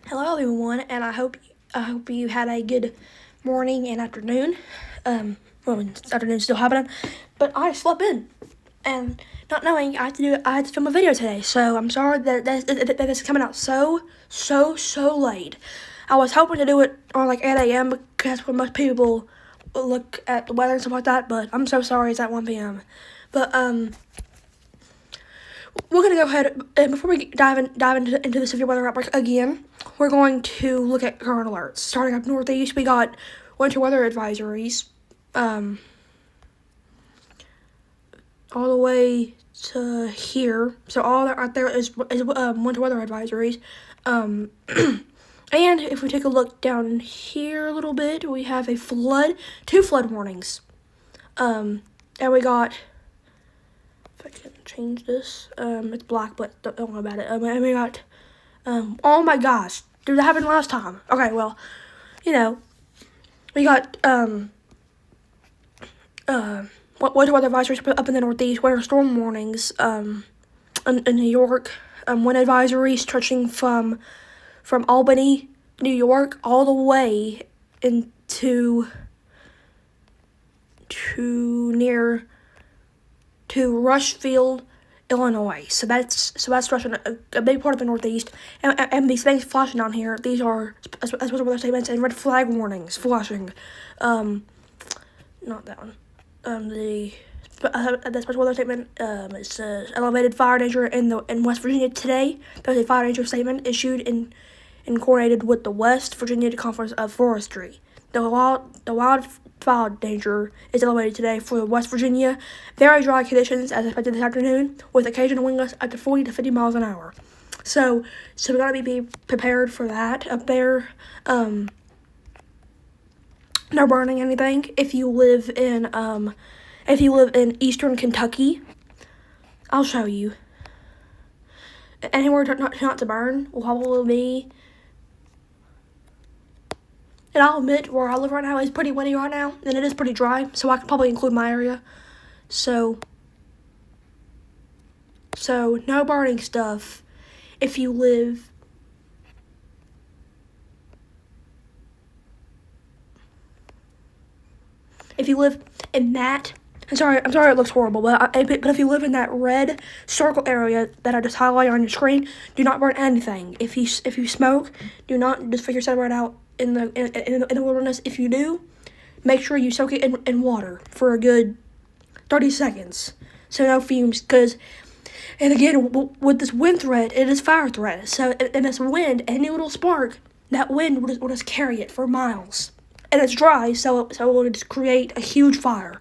Hello, everyone, and I hope you had a good morning and afternoon. Afternoon's still happening, but I slept in, and not knowing I had to film a video today. So I'm sorry that this is coming out so late. I was hoping to do it on like 8 a.m. because that's when most people look at the weather and stuff like that. But I'm so sorry it's at 1 p.m. But we're gonna go ahead and before we dive into the severe weather outbreak again, we're going to look at current alerts. Starting up northeast, we got winter weather advisories, all the way to here. So all that right there is winter weather advisories. And if we take a look down here a little bit, we have two flood warnings. And we got. I can change this. It's black, but don't worry about it. And we got, oh my gosh, dude, that happened last time. Okay, well, we got, winter weather advisories up in the northeast, winter storm warnings, in New York, wind advisories stretching from Albany, New York, all the way into to Rushfield, Illinois. So that's stretching a big part of the Northeast. And these things flashing down here, these are special weather statements and red flag warnings flashing. Not that one. The special weather statement it says elevated fire danger in West Virginia today. There's a fire danger statement issued and coordinated with the West Virginia Conference of Forestry. The wildfire danger is elevated today for West Virginia. Very dry conditions as expected this afternoon, with occasional wind gusts up to 40 to 50 miles an hour. So we gotta be prepared for that up there. No burning anything. If you live in eastern Kentucky, I'll show you. Anywhere not to burn will probably be. And I'll admit, where I live right now is pretty windy right now, and it is pretty dry, so I could probably include my area. So no burning stuff if you live in that. I'm sorry it looks horrible, but if you live in that red circle area that I just highlighted on your screen, do not burn anything. If you smoke, do not just figure yourself right out in the wilderness. If you do, make sure you soak it in water for a good 30 seconds, so no fumes. And again, with this wind threat, it is fire threat. So in this wind, any little spark, that wind will just carry it for miles. And it's dry, so it will just create a huge fire.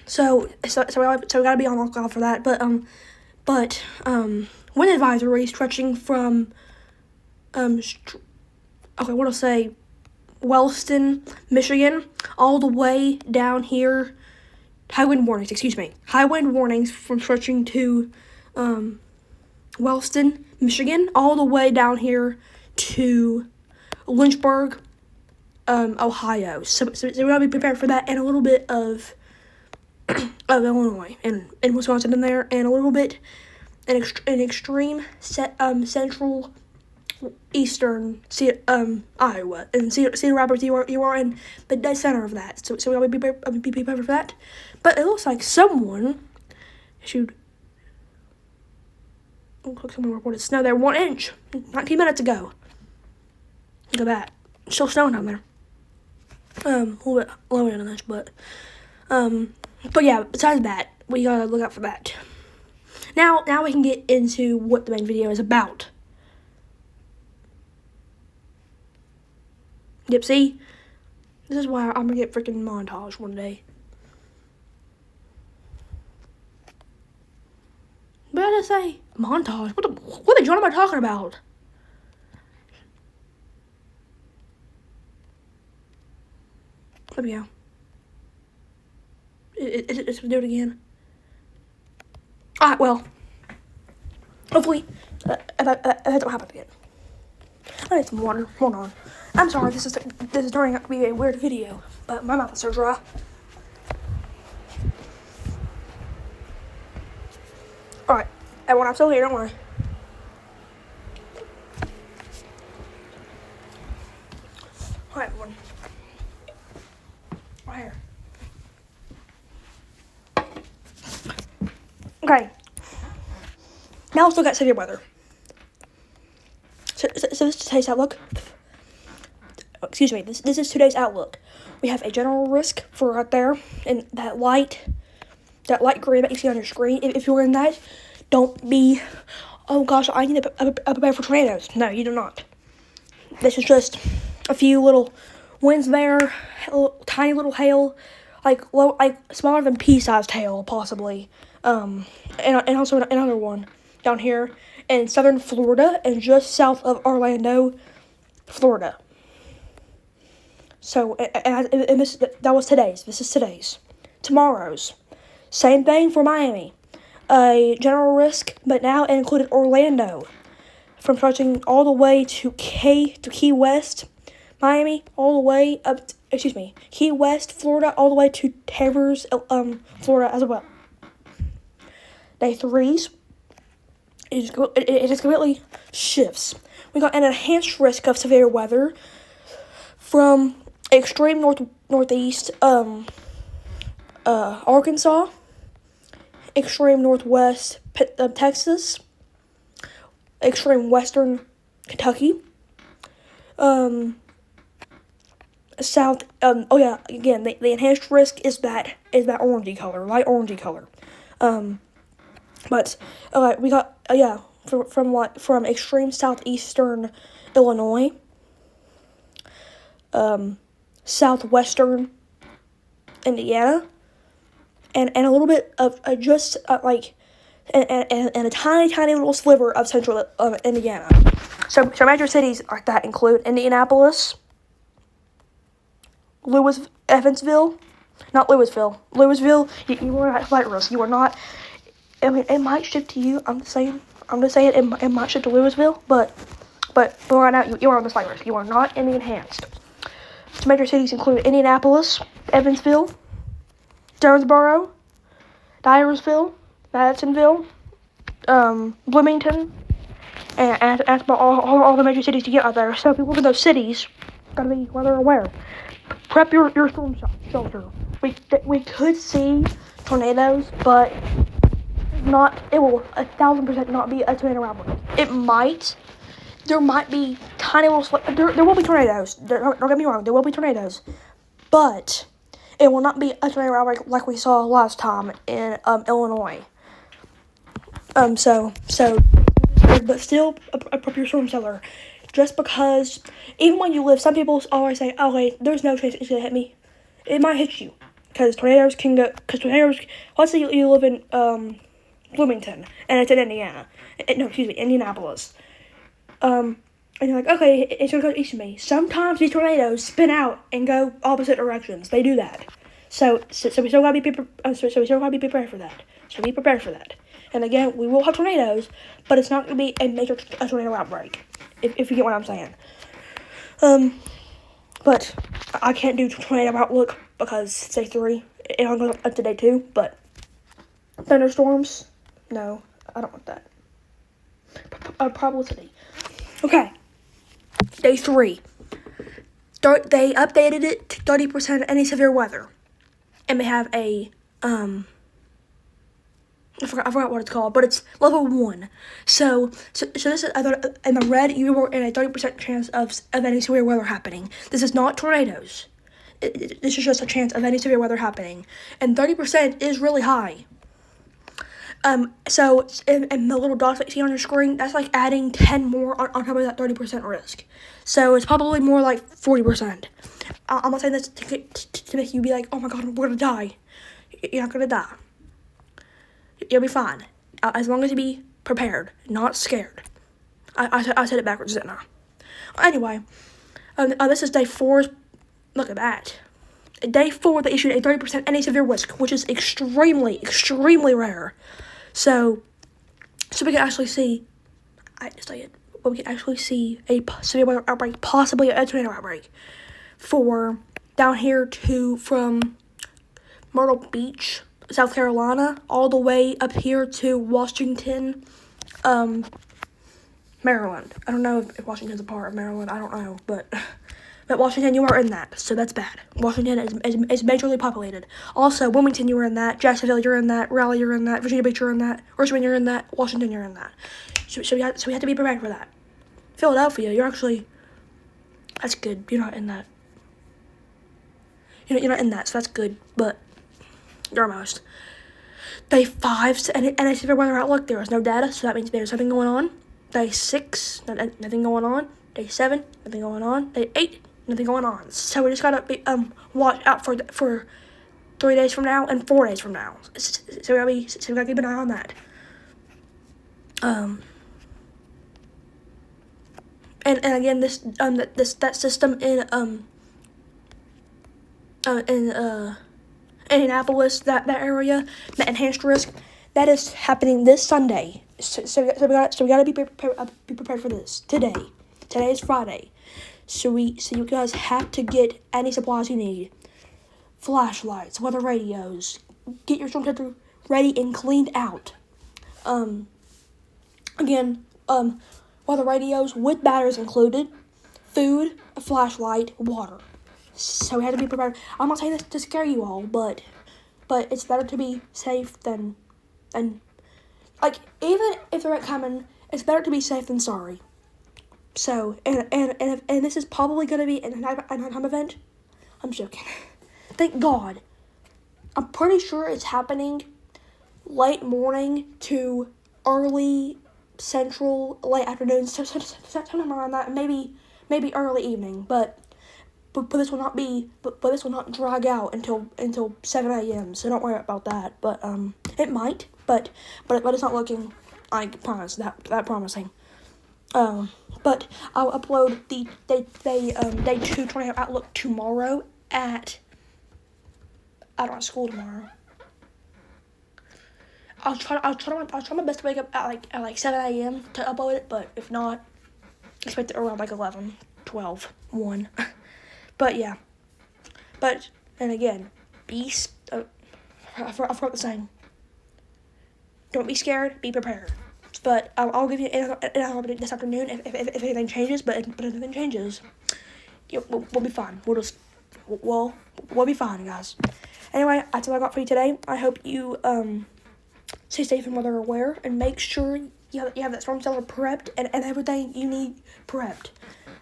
So we gotta be on the lookout for that. But wind advisory stretching from Wellston, Michigan, all the way down here. High wind warnings from stretching to Wellston, Michigan, all the way down here to Lynchburg, Ohio. So we gotta be prepared for that, and a little bit of Illinois and Wisconsin in there, and a little bit in extreme central eastern Iowa and Cedar Rapids. You are in the dead center of that. So we gotta be prepared for that. But it looks like someone issued. Looks like someone reported snow there 1 inch 19 minutes ago. Look at that. It's still snowing down there. A little bit lower than this, but yeah, besides that, we gotta look out for that. Now we can get into what the main video is about. Yep, see? This is why I'm gonna get freaking montage one day. What did I say? Montage? What the John am I talking about? There we go. It's gonna do it again. Alright, well. Hopefully, that don't happen again. I need some water. Hold on. I'm sorry, this is turning out to be a weird video, but my mouth is so dry. Alright, everyone, I'm still here, don't worry. Hi everyone. Right here. Okay. Now let's look at severe weather. So this is today's outlook. Excuse me. This is today's outlook. We have a general risk for right there, and that light green that you see on your screen. If you're in that, don't be. Oh gosh, I need to prepare for tornadoes. No, you do not. This is just a few little winds there, tiny little hail, like smaller than pea-sized hail, possibly. And also another one down here in southern Florida and just south of Orlando, Florida. So, and that was today's. This is today's. Tomorrow's. Same thing for Miami. A general risk, but now it included Orlando. From stretching all the way to Key West, Miami, all the way up, Key West, Florida, all the way to Tavers, Florida as well. Day 3's, it just completely shifts. We got an enhanced risk of severe weather from extreme northeast, Arkansas, extreme northwest, Texas, extreme western Kentucky, south. Again, the enhanced risk is that orangey color, light orangey color. But we got from extreme southeastern Illinois, southwestern Indiana, and a little bit of just and a tiny little sliver of central Indiana. So major cities like that include Indianapolis, Louisville, you are at flight risk. You are not. I mean, it might shift to you. I'm just saying it might shift to Louisville, but right now you are on the flight risk. You are not in the enhanced. So major cities include Indianapolis, Evansville, Jonesboro, Dyersville, Madisonville, Bloomington, and about all the major cities to get out there. So if you live in those cities, gotta be weather aware. Prep your storm shelter. We could see tornadoes, but it will 1,000% not be a tornado outbreak. It might. There might be tiny little. There will be tornadoes. Don't get me wrong. There will be tornadoes, but it will not be a tornado outbreak like we saw last time in Illinois. But still prep your storm shelter. Just because, even when you live, some people always say, okay, there's no chance it's going to hit me. It might hit you. Because tornadoes, let's say you live in Bloomington, and it's in Indiana. Indianapolis. And you're like, okay, it's going to go east of me. Sometimes these tornadoes spin out and go opposite directions. They do that. So we still got to be prepared for that. So be prepared for that. And again, we will have tornadoes, but it's not going to be a major tornado outbreak, if you get what I'm saying. But I can't do tornado outlook because it's day 3. It all goes up to day 2, but thunderstorms, no, I don't want that. Probability. Okay, day 3. They updated it to 30% any severe weather, and they have a I forgot what it's called, but it's level 1. So this is, I thought, in the red, you were in a 30% chance of any severe weather happening. This is not tornadoes. This is just a chance of any severe weather happening, and 30% is really high. So in the little dots that you see on your screen, that's like adding 10 more on top of that 30% risk. So it's probably more like 40%. I'm not saying this to make you be like, oh my god, we're gonna die. You're not gonna die. You'll be fine, as long as you be prepared, not scared. I said it backwards, didn't I? Anyway, this is day 4. Look at that. Day 4, they issued a 30% any severe risk, which is extremely, extremely rare. So we can actually see, we can actually see a severe weather outbreak, possibly a tornado outbreak, for down here from Myrtle Beach, South Carolina, all the way up here to Washington, Maryland. I don't know if Washington's a part of Maryland. I don't know, but But Washington, you are in that, so that's bad. Washington is majorly populated. Also, Wilmington, you are in that. Jacksonville, you're in that. Raleigh, you're in that. Virginia Beach, you're in that. Richmond, you're in that. Washington, you're in that. So we have to be prepared for that. Philadelphia, you're actually, that's good. You're not in that. You're not in that, so that's good. But you're almost. Day 5, and I see their weather outlook. There is no data, so that means there's something going on. Day 6, nothing going on. Day 7, nothing going on. Day 8, nothing going on. So we just gotta be watch out for 3 days from now and 4 days from now. So we gotta keep an eye on that. And again, that system in Indianapolis, that area, that enhanced risk, that is happening this Sunday. So we gotta be prepared for this today. Today is Friday, so you guys have to get any supplies you need: flashlights, weather radios. Get your storm shelter ready and cleaned out. Again, weather radios with batteries included, food, a flashlight, water. So we have to be prepared. I'm not saying this to scare you all, but it's better to be safe than like, even if they're not coming, it's better to be safe than sorry. So and this is probably gonna be an nighttime event. I'm joking. Thank God. I'm pretty sure it's happening late morning to early central, late afternoon, sometime around that. Maybe early evening, but this will not be. But this will not drag out until 7 a.m. So don't worry about that. But it might. But it's not looking like that promising. But I'll upload the day 2 tornado outlook tomorrow at. I don't have school tomorrow. I'll try my best to wake up at like 7 a.m. to upload it, but if not, expect it around like 11, 12, 1. But yeah. But, and again, I forgot the saying. Don't be scared, be prepared. But I'll give you an update this afternoon if anything changes, but if anything changes, we'll be fine. We'll be fine, guys. Anyway, that's all I got for you today. I hope you stay safe and weather aware, and make sure you have that storm cellar prepped and everything you need prepped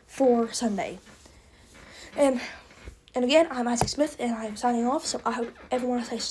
for Sunday. And again, I'm Isaac Smith, and I'm signing off. So I hope everyone stays safe.